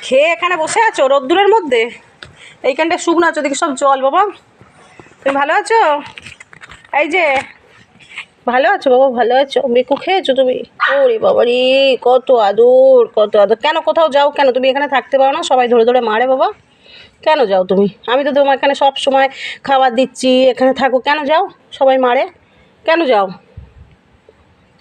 খেয়ে এখানে বসে আছো রোদ্দুরের মধ্যে? এইখানটা শুকনো আছো, দেখি সব জল। বাবা তুমি ভালো আছো? এই যে ভালো আছো বাবা? ভালো আছো? বেকু খেয়েছো তুমি? ওরে বাবা রে, কত আদর কত আদর। কেন কোথাও যাও কেন? তুমি এখানে থাকতে পারো না? সবাই ধরে ধরে মারে বাবা। কেন যাও তুমি? আমি তো তোমার এখানে সব সময় খাবার দিচ্ছি, এখানে থাকো, কেন যাও? সবাই মারে, কেন যাও?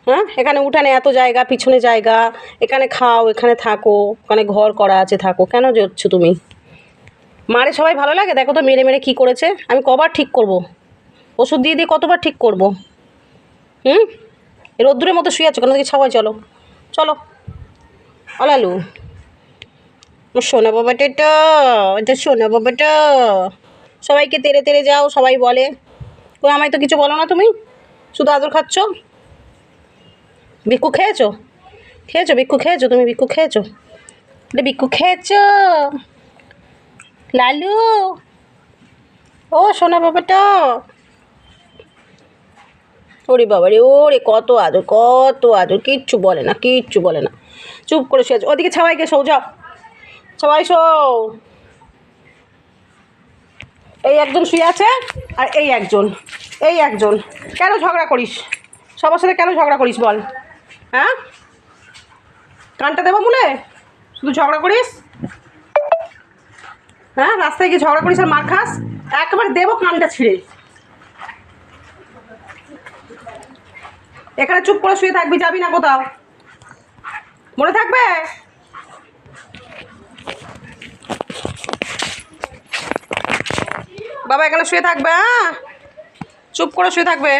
হ্যাঁ, এখানে উঠানে এত জায়গা, পিছনে জায়গা, এখানে খাও, এখানে থাকো, ওখানে ঘর করা আছে, থাকো, কেন যাচ্ছ তুমি? মারে সবাই, ভালো লাগে? দেখো তো মেরে মেরে কী করেছে। আমি কবার ঠিক করব? ওষুধ দিয়ে দিয়ে কতবার ঠিক করব? হুম, রোদ্দুরের মতো শুয়ে আছো কেন? দেখি ছাওয়ায় চলো, চলো। অলালু, সোনা বাবাটা, এটা সোনা বাবাটা। সবাইকে তেড়ে তেড়ে যাও, সবাই বলে। তো আমায় তো কিছু বলো না তুমি, শুধু আদর খাচ্ছ। ভিক্ষু খেয়েছো? খেয়েছো ভিক্ষু? খেয়েছো তুমি? ভিক্ষু খেয়েছো? ভিক্ষু খেয়েছো? লালু, ও সোনা বাবাটা। ওরে বাবা রে, ওরে কত আদর কত আদর, কিচ্ছু বলে না, কিচ্ছু বলে না, চুপ করে শুয়ে আছে। ওদিকে সবাইকে শো, যাও সবাই শো। এই একজন শুয়ে আছে, আর এই একজন, এই একজন। কেন ঝগড়া করিস? সবার সাথে কেন ঝগড়া করিস বল? হ্যাঁ, কানটা দেবো মনে, শুধু ঝগড়া করিস। হ্যাঁ, রাস্তায় গিয়ে ঝগড়া করিস আর মার খাস। একবার দেবো কানটা ছিঁড়ে। এখানে চুপ করে শুয়ে থাকবি, যাবি না কোথাও, মনে থাকবে? বাবা এখানে শুয়ে থাকবে, হ্যাঁ, চুপ করে শুয়ে থাকবে।